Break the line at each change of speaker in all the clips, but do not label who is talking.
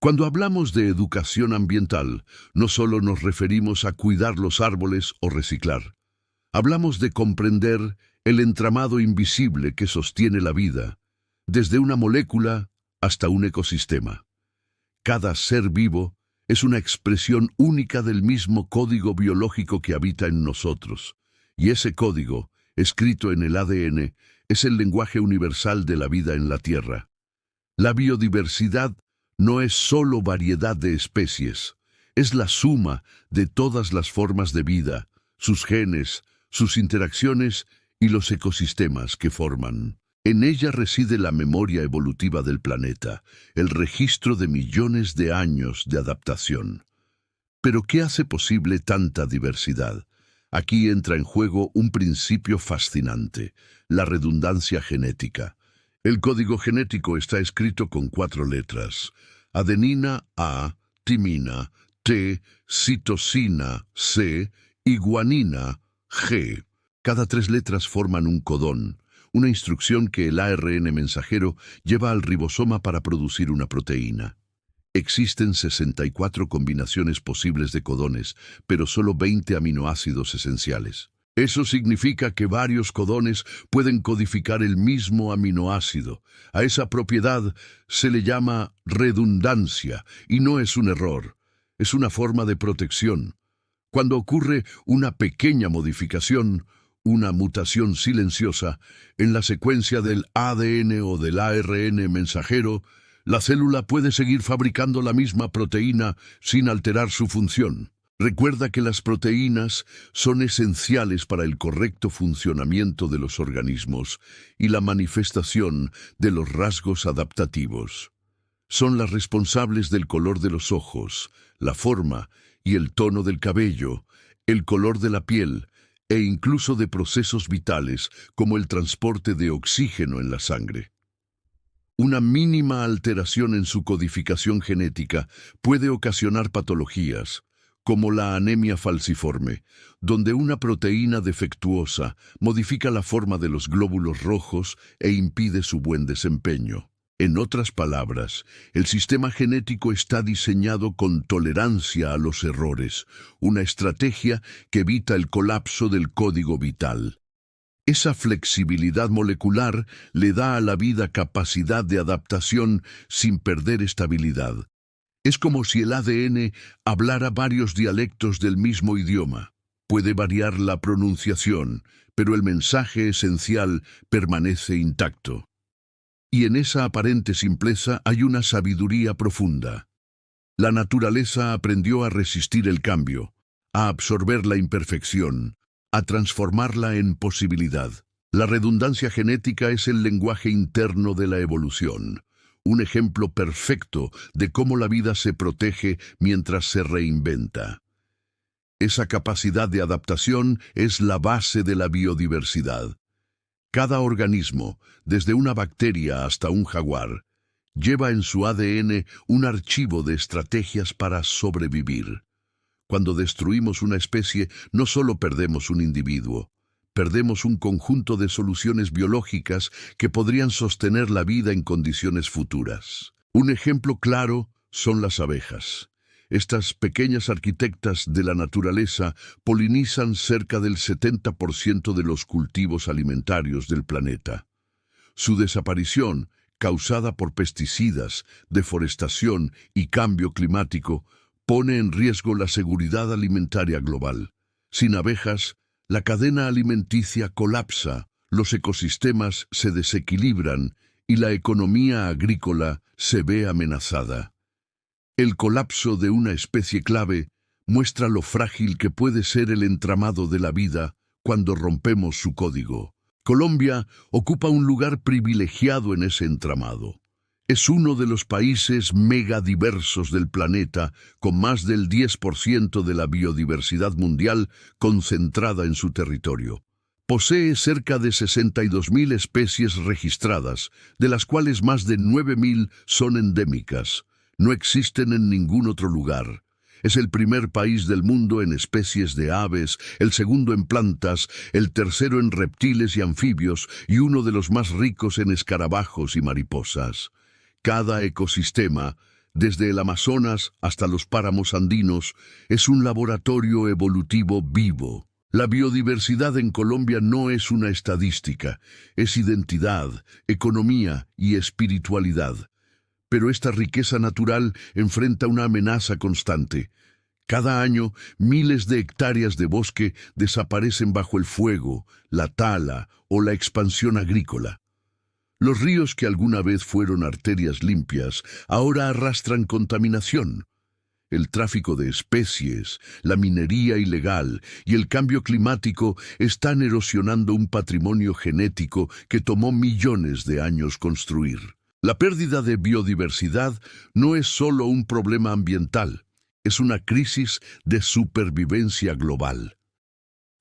Cuando hablamos de educación ambiental, no solo nos referimos a cuidar los árboles o reciclar. Hablamos de comprender el entramado invisible que sostiene la vida, desde una molécula hasta un ecosistema. Cada ser vivo es una expresión única del mismo código biológico que habita en nosotros, y ese código, escrito en el ADN, es el lenguaje universal de la vida en la Tierra. La biodiversidad no es solo variedad de especies, es la suma de todas las formas de vida, sus genes, sus interacciones y los ecosistemas que forman. En ella reside la memoria evolutiva del planeta, el registro de millones de años de adaptación. ¿Pero qué hace posible tanta diversidad? Aquí entra en juego un principio fascinante, la redundancia genética. El código genético está escrito con 4 letras. Adenina A, timina T, citosina C y guanina G. Cada 3 letras forman un codón, una instrucción que el ARN mensajero lleva al ribosoma para producir una proteína. Existen 64 combinaciones posibles de codones, pero solo 20 aminoácidos esenciales. Eso significa que varios codones pueden codificar el mismo aminoácido. A esa propiedad se le llama redundancia, y no es un error, es una forma de protección. Cuando ocurre una pequeña modificación, una mutación silenciosa, en la secuencia del ADN o del ARN mensajero, la célula puede seguir fabricando la misma proteína sin alterar su función. Recuerda que las proteínas son esenciales para el correcto funcionamiento de los organismos y la manifestación de los rasgos adaptativos. Son las responsables del color de los ojos, la forma y el tono del cabello, el color de la piel e incluso de procesos vitales como el transporte de oxígeno en la sangre. Una mínima alteración en su codificación genética puede ocasionar patologías, como la anemia falciforme, donde una proteína defectuosa modifica la forma de los glóbulos rojos e impide su buen desempeño. En otras palabras, el sistema genético está diseñado con tolerancia a los errores, una estrategia que evita el colapso del código vital. Esa flexibilidad molecular le da a la vida capacidad de adaptación sin perder estabilidad. Es como si el ADN hablara varios dialectos del mismo idioma. Puede variar la pronunciación, pero el mensaje esencial permanece intacto. Y en esa aparente simpleza hay una sabiduría profunda. La naturaleza aprendió a resistir el cambio, a absorber la imperfección, a transformarla en posibilidad. La redundancia genética es el lenguaje interno de la evolución, un ejemplo perfecto de cómo la vida se protege mientras se reinventa. Esa capacidad de adaptación es la base de la biodiversidad. Cada organismo, desde una bacteria hasta un jaguar, lleva en su ADN un archivo de estrategias para sobrevivir. Cuando destruimos una especie, no solo perdemos un individuo, perdemos un conjunto de soluciones biológicas que podrían sostener la vida en condiciones futuras. Un ejemplo claro son las abejas. Estas pequeñas arquitectas de la naturaleza polinizan cerca del 70% de los cultivos alimentarios del planeta. Su desaparición, causada por pesticidas, deforestación y cambio climático, pone en riesgo la seguridad alimentaria global. Sin abejas, la cadena alimenticia colapsa, los ecosistemas se desequilibran y la economía agrícola se ve amenazada. El colapso de una especie clave muestra lo frágil que puede ser el entramado de la vida cuando rompemos su código. Colombia ocupa un lugar privilegiado en ese entramado. Es uno de los países megadiversos del planeta, con más del 10% de la biodiversidad mundial concentrada en su territorio. Posee cerca de 62.000 especies registradas, de las cuales más de 9.000 son endémicas. No existen en ningún otro lugar. Es el primer país del mundo en especies de aves, el segundo en plantas, el tercero en reptiles y anfibios y uno de los más ricos en escarabajos y mariposas. Cada ecosistema desde el Amazonas hasta los páramos andinos, es un laboratorio evolutivo vivo. La biodiversidad en Colombia no es una estadística, es identidad, economía y espiritualidad. Pero esta riqueza natural enfrenta una amenaza constante. Cada año, miles de hectáreas de bosque desaparecen bajo el fuego, la tala o la expansión agrícola. Los ríos que alguna vez fueron arterias limpias, ahora arrastran contaminación. El tráfico de especies, la minería ilegal y el cambio climático están erosionando un patrimonio genético que tomó millones de años construir. La pérdida de biodiversidad no es solo un problema ambiental, es una crisis de supervivencia global.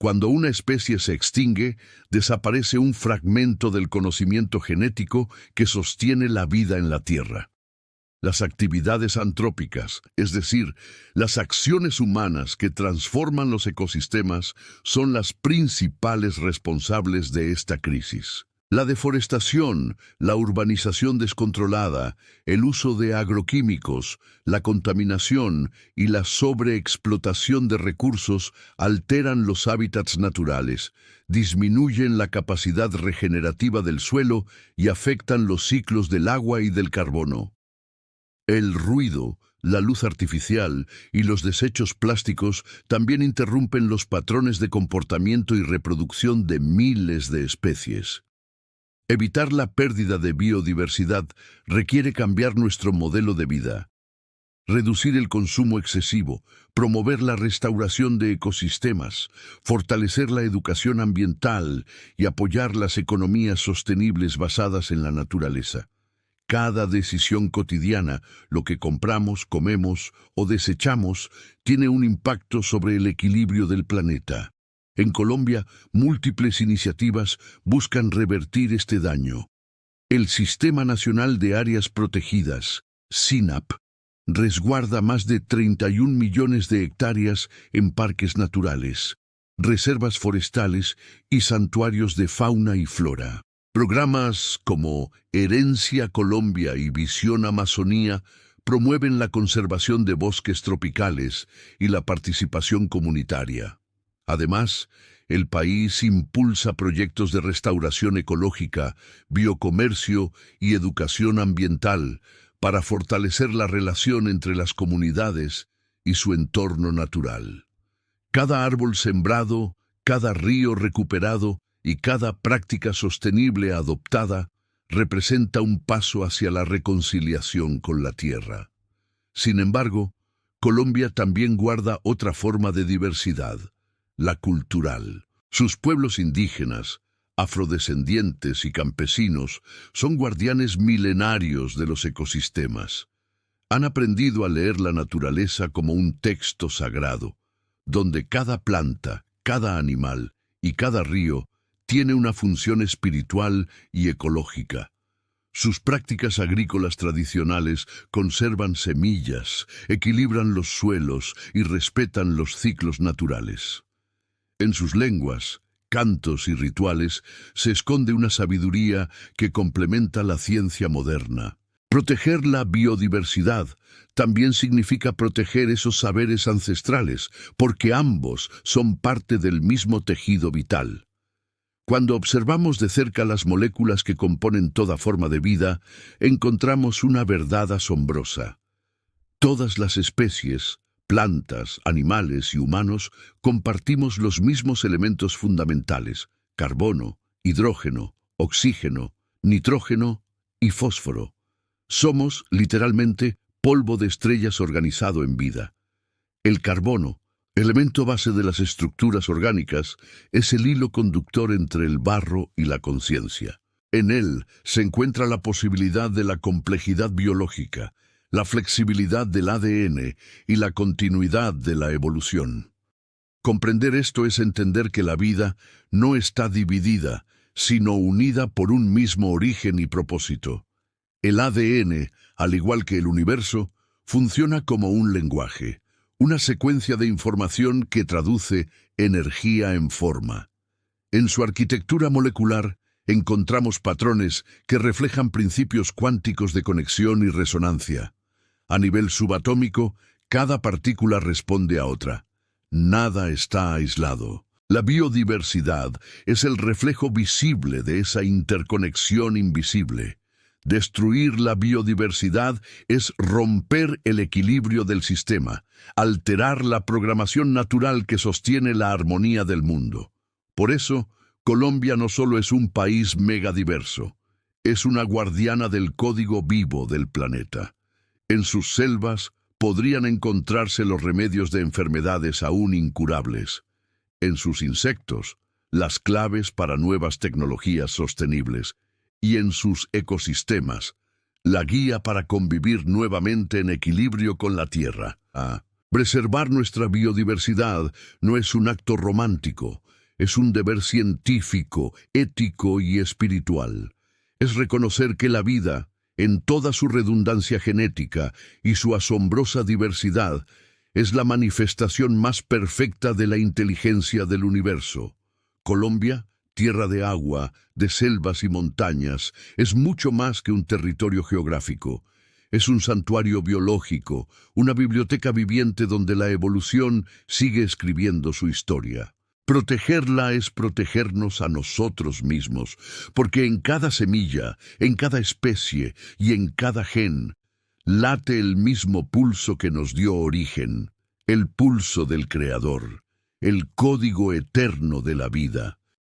Cuando una especie se extingue, desaparece un fragmento del conocimiento genético que sostiene la vida en la Tierra. Las actividades antrópicas, es decir, las acciones humanas que transforman los ecosistemas, son las principales responsables de esta crisis. La deforestación, la urbanización descontrolada, el uso de agroquímicos, la contaminación y la sobreexplotación de recursos alteran los hábitats naturales, disminuyen la capacidad regenerativa del suelo y afectan los ciclos del agua y del carbono. El ruido, la luz artificial y los desechos plásticos también interrumpen los patrones de comportamiento y reproducción de miles de especies. Evitar la pérdida de biodiversidad requiere cambiar nuestro modelo de vida, reducir el consumo excesivo, promover la restauración de ecosistemas, fortalecer la educación ambiental y apoyar las economías sostenibles basadas en la naturaleza. Cada decisión cotidiana, lo que compramos, comemos o desechamos, tiene un impacto sobre el equilibrio del planeta. En Colombia, múltiples iniciativas buscan revertir este daño. El Sistema Nacional de Áreas Protegidas, SINAP, resguarda más de 31 millones de hectáreas en parques naturales, reservas forestales y santuarios de fauna y flora. Programas como Herencia Colombia y Visión Amazonía promueven la conservación de bosques tropicales y la participación comunitaria. Además, el país impulsa proyectos de restauración ecológica, biocomercio y educación ambiental para fortalecer la relación entre las comunidades y su entorno natural. Cada árbol sembrado, cada río recuperado y cada práctica sostenible adoptada representa un paso hacia la reconciliación con la tierra. Sin embargo, Colombia también guarda otra forma de diversidad, la cultural. Sus pueblos indígenas, afrodescendientes y campesinos son guardianes milenarios de los ecosistemas. Han aprendido a leer la naturaleza como un texto sagrado, donde cada planta, cada animal y cada río tiene una función espiritual y ecológica. Sus prácticas agrícolas tradicionales conservan semillas, equilibran los suelos y respetan los ciclos naturales. En sus lenguas, cantos y rituales se esconde una sabiduría que complementa la ciencia moderna. Proteger la biodiversidad también significa proteger esos saberes ancestrales, porque ambos son parte del mismo tejido vital. Cuando observamos de cerca las moléculas que componen toda forma de vida, encontramos una verdad asombrosa. Todas las especies, plantas, animales y humanos compartimos los mismos elementos fundamentales: carbono, hidrógeno, oxígeno, nitrógeno y fósforo. Somos, literalmente, polvo de estrellas organizado en vida. El carbono, elemento base de las estructuras orgánicas, es el hilo conductor entre el barro y la conciencia. En él se encuentra la posibilidad de la complejidad biológica, la flexibilidad del ADN y la continuidad de la evolución. Comprender esto es entender que la vida no está dividida, sino unida por un mismo origen y propósito. El ADN, al igual que el universo, funciona como un lenguaje, una secuencia de información que traduce energía en forma. En su arquitectura molecular encontramos patrones que reflejan principios cuánticos de conexión y resonancia. A nivel subatómico, cada partícula responde a otra. Nada está aislado. La biodiversidad es el reflejo visible de esa interconexión invisible. Destruir la biodiversidad es romper el equilibrio del sistema, alterar la programación natural que sostiene la armonía del mundo. Por eso, Colombia no solo es un país megadiverso, es una guardiana del código vivo del planeta. En sus selvas podrían encontrarse los remedios de enfermedades aún incurables. En sus insectos, las claves para nuevas tecnologías sostenibles. Y en sus ecosistemas, la guía para convivir nuevamente en equilibrio con la Tierra. Preservar nuestra biodiversidad no es un acto romántico, es un deber científico, ético y espiritual. Es reconocer que la vida, en toda su redundancia genética y su asombrosa diversidad, es la manifestación más perfecta de la inteligencia del universo. Colombia, tierra de agua, de selvas y montañas, es mucho más que un territorio geográfico. Es un santuario biológico, una biblioteca viviente donde la evolución sigue escribiendo su historia. Protegerla es protegernos a nosotros mismos, porque en cada semilla, en cada especie y en cada gen, late el mismo pulso que nos dio origen, el pulso del Creador, el código eterno de la vida.